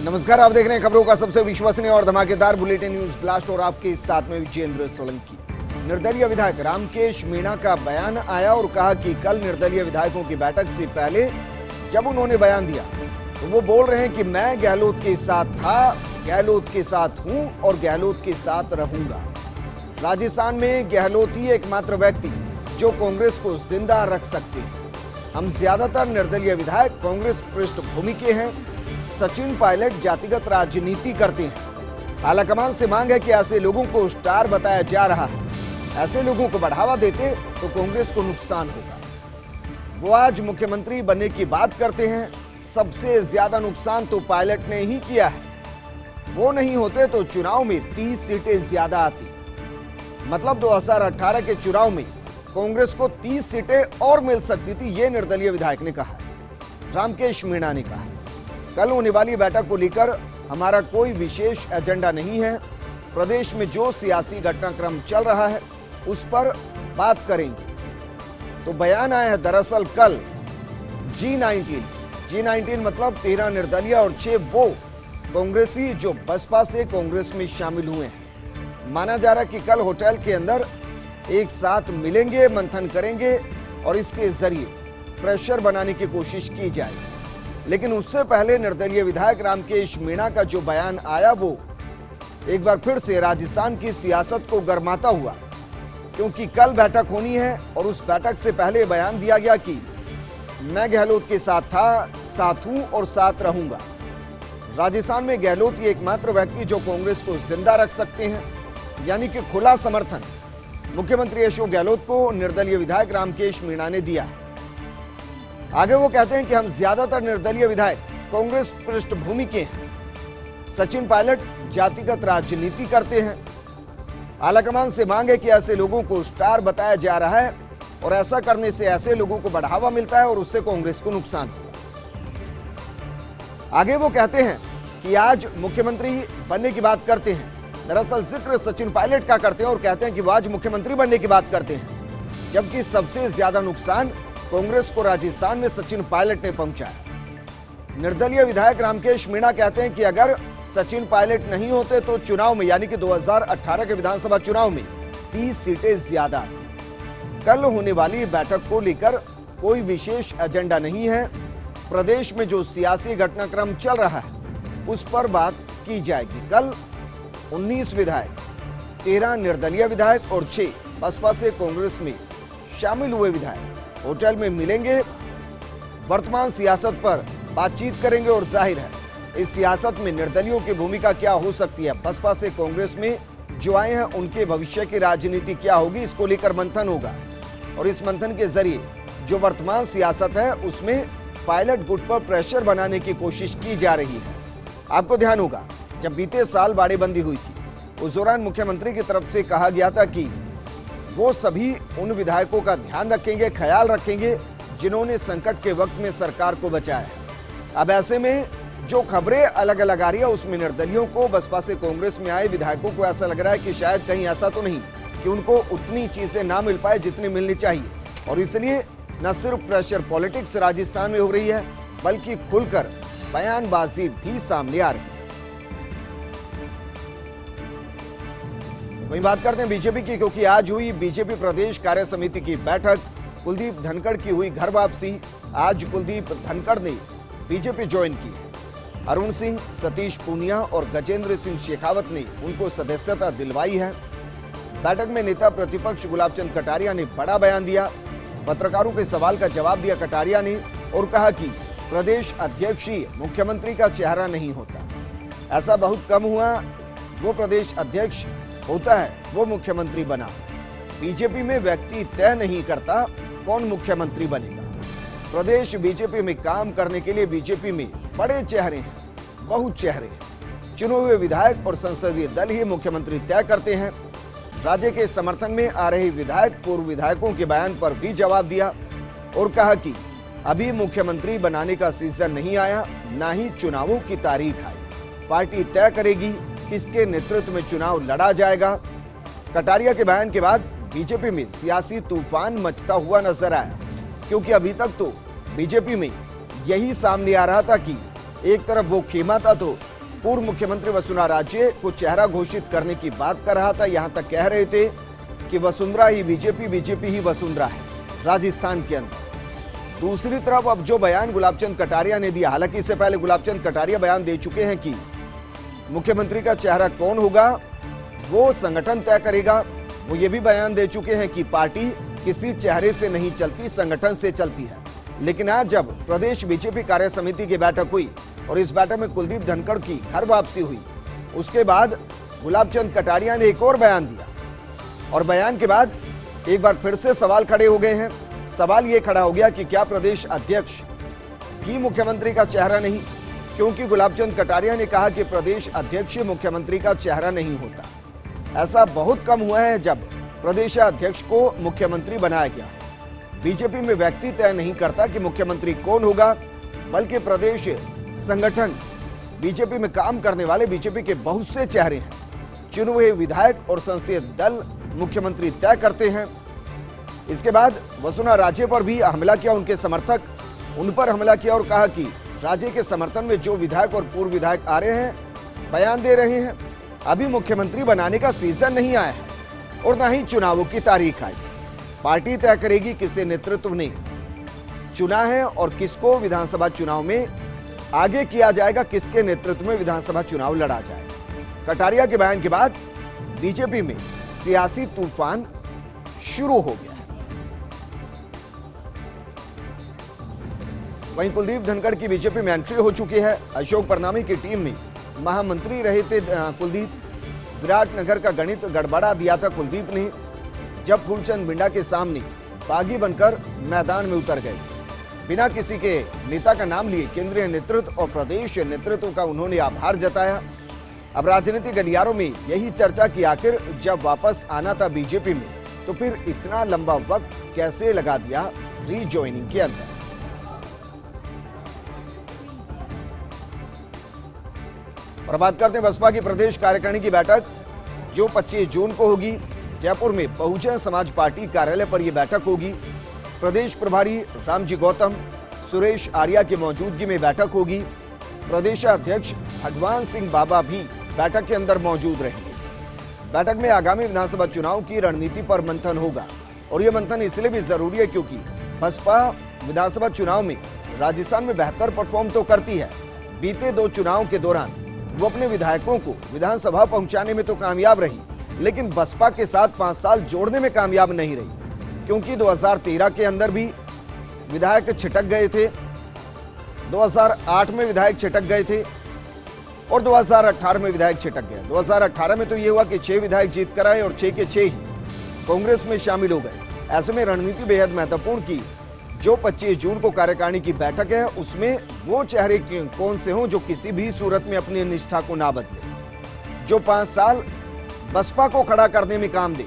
नमस्कार, आप देख रहे हैं खबरों का सबसे विश्वसनीय और धमाकेदार बुलेटिन न्यूज ब्लास्ट और आपके साथ में विजेंद्र सोलंकी। निर्दलीय विधायक रामकेश मीणा का बयान आया और कहा कि कल निर्दलीय विधायकों की बैठक से पहले जब उन्होंने बयान दिया तो वो बोल रहे हैं कि मैं गहलोत के साथ था, गहलोत के साथ हूं और गहलोत के साथ रहूंगा। राजस्थान में गहलोत ही एकमात्र व्यक्ति जो कांग्रेस को जिंदा रख सकते हैं। हम ज्यादातर निर्दलीय विधायक कांग्रेस पृष्ठभूमि के हैं। सचिन पायलट जातिगत राजनीति करते हैं। आलाकमान से मांग है कि ऐसे लोगों को स्टार बताया जा रहा है। ऐसे लोगों को बढ़ावा देते तो कांग्रेस को नुकसान होगा। वो आज मुख्यमंत्री बनने की बात करते हैं। सबसे ज्यादा नुकसान तो पायलट ने ही किया है। वो नहीं होते तो चुनाव में 30 सीटें ज्यादा आती। मतलब 2018 के चुनाव में कांग्रेस को 30 सीटें और मिल सकती थी, ये निर्दलीय विधायक ने कहा। रामकेश मीणा ने कहा, कल होने वाली बैठक को लेकर हमारा कोई विशेष एजेंडा नहीं है। प्रदेश में जो सियासी घटनाक्रम चल रहा है उस पर बात करेंगे। तो बयान आया है दरअसल कल G19 मतलब 13 निर्दलीय और 6 वो कांग्रेसी जो बसपा से कांग्रेस में शामिल हुए हैं। माना जा रहा है कि कल होटल के अंदर एक साथ मिलेंगे, मंथन करेंगे और इसके जरिए प्रेशर बनाने की कोशिश की जाएगी। लेकिन उससे पहले निर्दलीय विधायक रामकेश मीणा का जो बयान आया वो एक बार फिर से राजस्थान की सियासत को गरमाता हुआ, क्योंकि कल बैठक होनी है और उस बैठक से पहले बयान दिया गया कि मैं गहलोत के साथ था, साथ हूं और साथ रहूंगा। राजस्थान में गहलोत ही एकमात्र व्यक्ति जो कांग्रेस को जिंदा रख सकते हैं, यानी कि खुला समर्थन मुख्यमंत्री अशोक गहलोत को निर्दलीय विधायक रामकेश मीणा ने दिया। आगे वो कहते हैं कि हम ज्यादातर निर्दलीय विधायक कांग्रेस पृष्ठभूमि के हैं। सचिन पायलट जातिगत राजनीति करते हैं। आलाकमान से मांग है कि ऐसे लोगों को स्टार बताया जा रहा है और ऐसा करने से ऐसे लोगों को बढ़ावा मिलता है और उससे कांग्रेस को नुकसान होगा। आगे वो कहते हैं कि आज मुख्यमंत्री बनने की बात करते हैं। दरअसल जिक्र सचिन पायलट का करते हैं और कहते हैं कि वो आज मुख्यमंत्री बनने की बात करते हैं, जबकि सबसे ज्यादा नुकसान कांग्रेस को राजस्थान में सचिन पायलट ने पहुंचाया। निर्दलीय विधायक रामकेश मीणा कहते हैं कि अगर सचिन पायलट नहीं होते तो चुनाव में, यानी कि 2018 के विधानसभा चुनाव में 30 सीटें ज्यादा। कल होने वाली बैठक को लेकर कोई विशेष एजेंडा नहीं है। प्रदेश में जो सियासी घटनाक्रम चल रहा है उस पर बात की जाएगी। कल 19 विधायक, 13 निर्दलीय विधायक और 6 बसपा से कांग्रेस में शामिल हुए विधायक होटल में मिलेंगे, वर्तमान सियासत पर बातचीत करेंगे और जाहिर है इस सियासत में निर्दलियों की भूमिका क्या हो सकती है, बसपा से कांग्रेस में जो आए हैं उनके भविष्य की राजनीति क्या होगी, इसको लेकर मंथन होगा। और इस मंथन के जरिए जो वर्तमान सियासत है उसमें पायलट गुट पर प्रेशर बनाने की कोशिश की जा रही है। आपको ध्यान होगा जब बीते साल बाड़ेबंदी हुई थी उस दौरान मुख्यमंत्री की तरफ से कहा गया था कि वो सभी उन विधायकों का ध्यान रखेंगे, ख्याल रखेंगे जिन्होंने संकट के वक्त में सरकार को बचाया। अब ऐसे में जो खबरें अलग अलग आ रही है उसमें निर्दलियों को, बसपा से कांग्रेस में आए विधायकों को ऐसा लग रहा है कि शायद कहीं ऐसा तो नहीं कि उनको उतनी चीजें ना मिल पाए जितनी मिलनी चाहिए, और इसलिए न सिर्फ प्रेशर पॉलिटिक्स राजस्थान में हो रही है बल्कि खुलकर बयानबाजी भी सामने आ रही है। वहीं बात करते हैं बीजेपी की, क्योंकि आज हुई बीजेपी प्रदेश कार्य समिति की बैठक। कुलदीप धनखड़ की हुई घर वापसी। आज कुलदीप धनखड़ ने बीजेपी ज्वाइन की है। अरुण सिंह, सतीश पूनिया और गजेंद्र सिंह शेखावत ने उनको सदस्यता दिलवाई है। बैठक में नेता प्रतिपक्ष गुलाब चंद कटारिया ने बड़ा बयान दिया। पत्रकारों के सवाल का जवाब दिया कटारिया ने और कहा कि प्रदेश अध्यक्ष ही मुख्यमंत्री का चेहरा नहीं होता। ऐसा बहुत कम हुआ, वो प्रदेश अध्यक्ष होता है, वो मुख्यमंत्री बना। बीजेपी में व्यक्ति तय नहीं करता कौन मुख्यमंत्री बनेगा। प्रदेश बीजेपी में काम करने के लिए बीजेपी में बड़े चेहरे हैं, बहुत चेहरे हैं। चुने हुए विधायक और संसदीय दल ही मुख्यमंत्री तय करते हैं। राज्य के समर्थन में आ रहे विधायक पूर्व विधायकों के बयान पर भी जवाब दिया और कहा कि अभी मुख्यमंत्री बनाने का सीजन नहीं आया, ना ही चुनावों की तारीख आई। पार्टी तय करेगी किसके नेतृत्व में चुनाव लड़ा जाएगा। कटारिया के बयान के बाद बीजेपी में सियासी तूफान मचता हुआ नजर आया, क्योंकि अभी तक तो बीजेपी में यही सामने आ रहा था कि एक तरफ वो खेमा था तो पूर्व मुख्यमंत्री वसुंधरा राजे को चेहरा घोषित करने की बात कर रहा था। यहां तक कह रहे थे कि वसुंधरा ही बीजेपी, बीजेपी ही वसुंधरा है राजस्थान के अंदर। दूसरी तरफ अब जो बयान गुलाबचंद कटारिया ने दिया, हालांकि इससे पहले गुलाबचंद कटारिया बयान दे चुके हैं कि मुख्यमंत्री का चेहरा कौन होगा वो संगठन तय करेगा। वो ये भी बयान दे चुके हैं कि पार्टी किसी चेहरे से नहीं चलती, संगठन से चलती है। लेकिन आज जब प्रदेश बीजेपी कार्य समिति की बैठक हुई और इस बैठक में कुलदीप धनखड़ की घर वापसी हुई, उसके बाद गुलाबचंद कटारिया ने एक और बयान दिया और बयान के बाद एक बार फिर से सवाल खड़े हो गए हैं। सवाल ये खड़ा हो गया कि क्या प्रदेश अध्यक्ष ही मुख्यमंत्री का चेहरा नहीं, क्योंकि गुलाबचंद कटारिया ने कहा कि प्रदेश अध्यक्ष मुख्यमंत्री का चेहरा नहीं होता। ऐसा बहुत कम हुआ है जब प्रदेश अध्यक्ष को मुख्यमंत्री बनाया गया। बीजेपी में व्यक्ति तय नहीं करता कि मुख्यमंत्री कौन होगा, बल्कि प्रदेश संगठन, बीजेपी में काम करने वाले बीजेपी के बहुत से चेहरे हैं। चुने हुए विधायक और संसदीय दल मुख्यमंत्री तय करते हैं। इसके बाद वसुंधरा राजे पर भी हमला किया, उनके समर्थक उन पर हमला किया और कहा कि राजे के समर्थन में जो विधायक और पूर्व विधायक आ रहे हैं, बयान दे रहे हैं, अभी मुख्यमंत्री बनाने का सीजन नहीं आया है और न ही चुनावों की तारीख आई। पार्टी तय करेगी किसे नेतृत्व ने चुना है और किसको विधानसभा चुनाव में आगे किया जाएगा, किसके नेतृत्व में विधानसभा चुनाव लड़ा जाएगा। कटारिया के बयान के बाद बीजेपी में सियासी तूफान शुरू हो गया है। वहीं कुलदीप धनखड़ की बीजेपी में एंट्री हो चुकी है। अशोक परनामी की टीम में महामंत्री रहे थे कुलदीप। विराटनगर का गणित गड़बड़ा दिया था कुलदीप ने, जब फूलचंद बिंडा के सामने बागी बनकर मैदान में उतर गए। बिना किसी के नेता का नाम लिए केंद्रीय नेतृत्व और प्रदेश नेतृत्व का उन्होंने आभार जताया। अब राजनीतिक गलियारों में यही चर्चा की आखिर जब वापस आना था बीजेपी में, तो फिर इतना लंबा वक्त कैसे लगा दिया रीजॉइनिंग के अंदर। और बात करते हैं बसपा की प्रदेश कार्यकारिणी की बैठक जो 25 जून को होगी। जयपुर में बहुजन समाज पार्टी कार्यालय पर यह बैठक होगी। प्रदेश प्रभारी रामजी गौतम, सुरेश आर्या की मौजूदगी में बैठक होगी। प्रदेश अध्यक्ष भगवान सिंह बाबा भी बैठक के अंदर मौजूद रहेंगे। बैठक में आगामी विधानसभा चुनाव की रणनीति पर मंथन होगा और यह मंथन इसलिए भी जरूरी है क्योंकि बसपा विधानसभा चुनाव में राजस्थान में बेहतर परफॉर्म तो करती है। बीते 2 चुनाव के दौरान वो अपने विधायकों को विधानसभा पहुंचाने में तो कामयाब रही, लेकिन बसपा के साथ 5 साल जोड़ने में कामयाब नहीं रही, क्योंकि 2013 के अंदर भी विधायक छिटक गए थे, 2008 में विधायक छिटक गए थे और 2018 में विधायक छिटक गए। 2018 में तो ये हुआ कि 6 विधायक जीत कर आए और 6 के 6 ही कांग्रेस में शामिल हो गए। ऐसे में रणनीति बेहद महत्वपूर्ण की जो 25 जून को कार्यकारिणी की बैठक है, उसमें वो चेहरे कौन से हों जो किसी भी सूरत में अपनी निष्ठा को ना बदले, जो 5 साल बसपा को खड़ा करने में काम दे,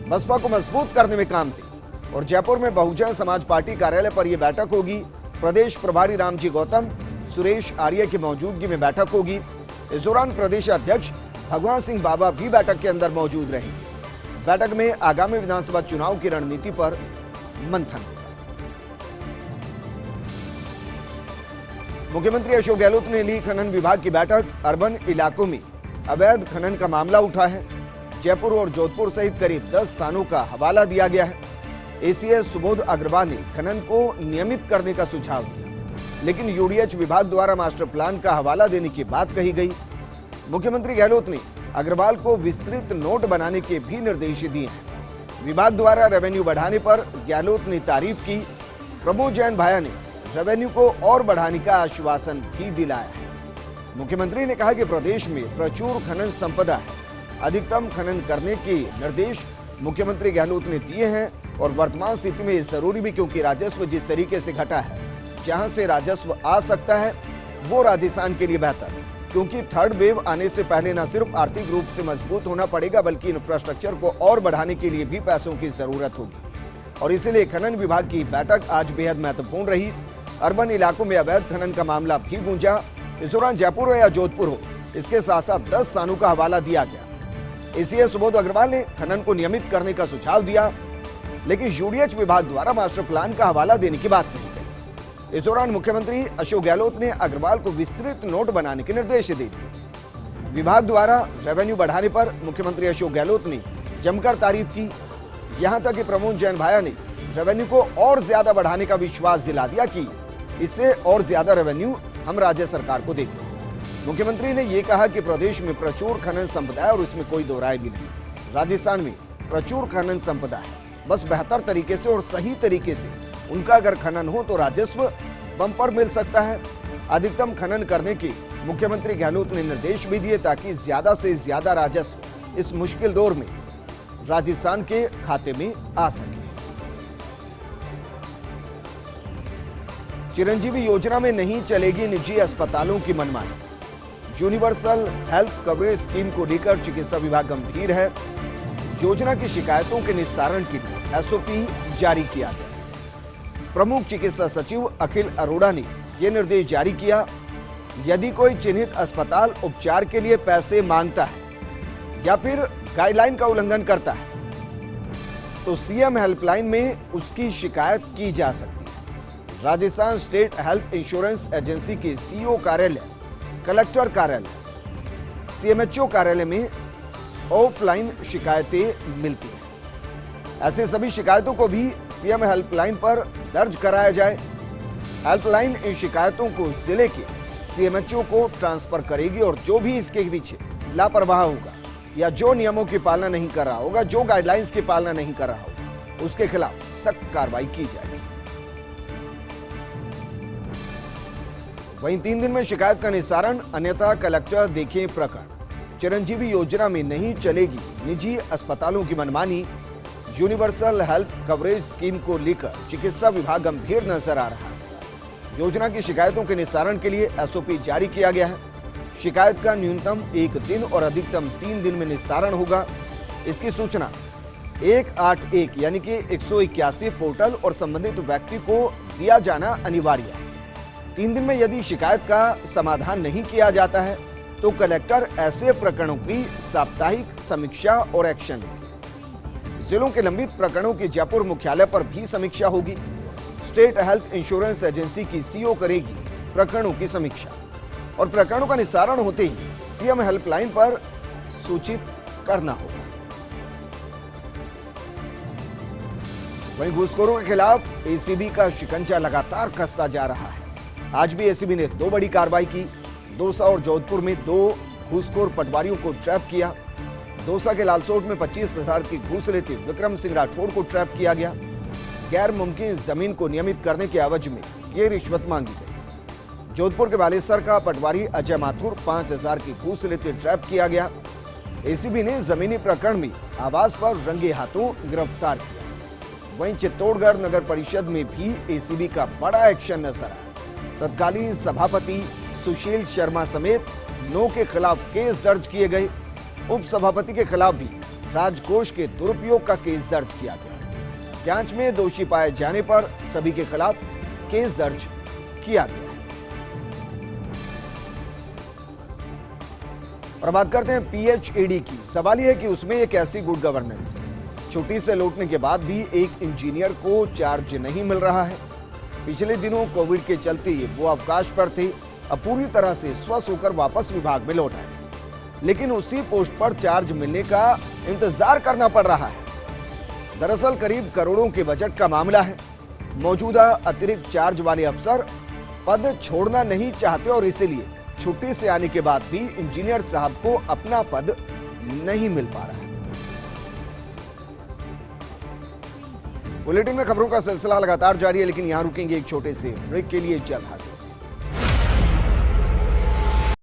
बसपा को मजबूत करने में काम दे। और जयपुर में बहुजन समाज पार्टी कार्यालय पर यह बैठक होगी। प्रदेश प्रभारी रामजी गौतम, सुरेश आर्य की मौजूदगी में बैठक होगी। इस दौरान प्रदेश अध्यक्ष भगवान सिंह बाबा भी बैठक के अंदर मौजूद रहेंगे। बैठक में आगामी विधानसभा चुनाव की रणनीति पर मंथन होगा। मुख्यमंत्री अशोक गहलोत ने ली खनन विभाग की बैठक। अर्बन इलाकों में अवैध खनन का मामला उठा है। जयपुर और जोधपुर सहित करीब 10 स्थानों का हवाला दिया गया है। एसीएस सुबोध अग्रवाल ने खनन को नियमित करने का सुझाव दिया, लेकिन यूडीएच विभाग द्वारा मास्टर प्लान का हवाला देने की बात कही गई। मुख्यमंत्री गहलोत ने अग्रवाल को विस्तृत नोट बनाने के भी निर्देश दिए हैं। विभाग द्वारा रेवेन्यू बढ़ाने पर गहलोत ने तारीफ की। प्रमोद जैन भाया ने रेवेन्यू को और बढ़ाने का आश्वासन भी दिलाया है। मुख्यमंत्री ने कहा कि प्रदेश में प्रचुर खनन संपदा है। अधिकतम खनन करने के निर्देश मुख्यमंत्री गहलोत ने दिए हैं और वर्तमान स्थिति में जरूरी भी, क्योंकि राजस्व जिस तरीके से घटा है, जहां से राजस्व आ सकता है वो राजस्थान के लिए बेहतर, क्योंकि थर्ड वेव आने से पहले न सिर्फ आर्थिक रूप से मजबूत होना पड़ेगा, बल्कि इंफ्रास्ट्रक्चर को और बढ़ाने के लिए भी पैसों की जरूरत होगी। और इसीलिए खनन विभाग की बैठक आज बेहद महत्वपूर्ण रही। अर्बन इलाकों में अवैध खनन का मामला भी गूंजा। इस दौरान जयपुर हो या जोधपुर हो, इसके साथ साथ 10 स्थानों का हवाला दिया गया। एसीएस सुबोध अग्रवाल ने खनन को नियमित करने का सुझाव दिया, लेकिन यूडीएच विभाग द्वारा मास्टर प्लान का हवाला देने की बात कही गई। इस दौरान मुख्यमंत्री अशोक गहलोत ने अग्रवाल को विस्तृत नोट बनाने के निर्देश दे दिए। विभाग द्वारा रेवेन्यू बढ़ाने पर मुख्यमंत्री अशोक गहलोत ने जमकर तारीफ की। यहां तक कि प्रमोद जैन भाया ने रेवेन्यू को और ज्यादा बढ़ाने का विश्वास दिला दिया कि इससे और ज्यादा रेवेन्यू हम राज्य सरकार को देंगे। मुख्यमंत्री ने यह कहा कि प्रदेश में प्रचुर खनन संपदा है और इसमें कोई दो राय भी नहीं। राजस्थान में प्रचुर खनन संपदा है, बस बेहतर तरीके से और सही तरीके से उनका अगर खनन हो तो राजस्व बम्पर मिल सकता है। अधिकतम खनन करने के मुख्यमंत्री गहलोत ने निर्देश भी दिए ताकि ज्यादा से ज्यादा राजस्व इस मुश्किल दौर में राजस्थान के खाते में आ सके। चिरंजीवी योजना में नहीं चलेगी निजी अस्पतालों की मनमानी। यूनिवर्सल हेल्थ कवरेज स्कीम को लेकर चिकित्सा विभाग गंभीर है। योजना की शिकायतों के निस्तारण के लिए एसओपी जारी किया गया। प्रमुख चिकित्सा सचिव अखिल अरोड़ा ने यह निर्देश जारी किया। यदि कोई चिन्हित अस्पताल उपचार के लिए पैसे मांगता है या फिर गाइडलाइन का उल्लंघन करता है तो सीएम हेल्पलाइन में उसकी शिकायत की जा सकती है। Rajasthan state health insurance agency के सीईओ कार्यालय, कलेक्टर कार्यालय, सीएमएचओ कार्यालय में ऑफलाइन शिकायतें मिलती हैं। ऐसे सभी शिकायतों को भी सीएम हेल्पलाइन पर दर्ज कराया जाए। हेल्पलाइन इन शिकायतों को जिले के सीएमएचओ को ट्रांसफर करेगी और जो भी इसके पीछे लापरवाह होगा या जो नियमों की पालना नहीं कर रहा होगा, जो गाइडलाइंस की पालना नहीं कर रहा होगा, उसके खिलाफ सख्त कार्रवाई की जाएगी। वहीं 3 दिन में शिकायत का निस्तारण, अन्यथा कलेक्टर देखें प्रकरण। चिरंजीवी योजना में नहीं चलेगी निजी अस्पतालों की मनमानी। यूनिवर्सल हेल्थ कवरेज स्कीम को लेकर चिकित्सा विभाग गंभीर नजर आ रहा है। योजना की शिकायतों के निस्तारण के लिए एसओपी जारी किया गया है। शिकायत का न्यूनतम 1 दिन और अधिकतम 3 दिन में निस्तारण होगा। इसकी सूचना 181 यानी कि 181 पोर्टल और संबंधित व्यक्ति को दिया जाना अनिवार्य है। 3 दिन में यदि शिकायत का समाधान नहीं किया जाता है तो कलेक्टर ऐसे प्रकरणों की साप्ताहिक समीक्षा और एक्शन लेंगे। जिलों के लंबित प्रकरणों की जयपुर मुख्यालय पर भी समीक्षा होगी। स्टेट हेल्थ इंश्योरेंस एजेंसी की सीईओ करेगी प्रकरणों की समीक्षा और प्रकरणों का निस्तारण होते ही सीएम हेल्पलाइन पर सूचित करना होगा। वहीं घूसखोरों के खिलाफ एसीबी का शिकंजा लगातार कसता जा रहा है। आज भी एसीबी ने 2 बड़ी कार्रवाई की। दौसा और जोधपुर में 2 घूसखोर पटवारियों को ट्रैप किया। दौसा के लालसोट में 25,000 की घूस लेते विक्रम सिंह राठौड़ को ट्रैप किया गया। गैर मुमकिन जमीन को नियमित करने के एवज में ये रिश्वत मांगी गई। जोधपुर के बालेसर का पटवारी अजय माथुर 5,000 की घूस लेते ट्रैप किया गया। एसीबी ने जमीनी प्रकरण में आवास पर रंगे हाथों गिरफ्तार किया। वहीं चित्तौड़गढ़ नगर परिषद में भी एसीबी का बड़ा एक्शन नजर आया। तत्कालीन सभापति सुशील शर्मा समेत 9 के खिलाफ केस दर्ज किए गए। उप सभापति के खिलाफ भी राजकोष के दुरुपयोग का केस दर्ज किया गया। जांच में दोषी पाए जाने पर सभी के खिलाफ केस दर्ज किया गया। और बात करते हैं पीएचईडी की। सवाल यह है कि उसमें एक ऐसी गुड गवर्नेंस है। छुट्टी से लौटने के बाद भी एक इंजीनियर को चार्ज नहीं मिल रहा है। पिछले दिनों कोविड के चलते वो अवकाश पर थे, अब पूरी तरह से स्वस्थ होकर वापस विभाग में लौट आए, लेकिन उसी पोस्ट पर चार्ज मिलने का इंतजार करना पड़ रहा है। दरअसल करीब करोड़ों के बजट का मामला है। मौजूदा अतिरिक्त चार्ज वाले अफसर पद छोड़ना नहीं चाहते और इसीलिए छुट्टी से आने के बाद भी इंजीनियर साहब को अपना पद नहीं मिल पा रहा है। बुलेटिन में खबरों का सिलसिला लगातार जारी है, लेकिन यहां रुकेंगे एक छोटे से ब्रेक के लिए। जल्द हाजिर।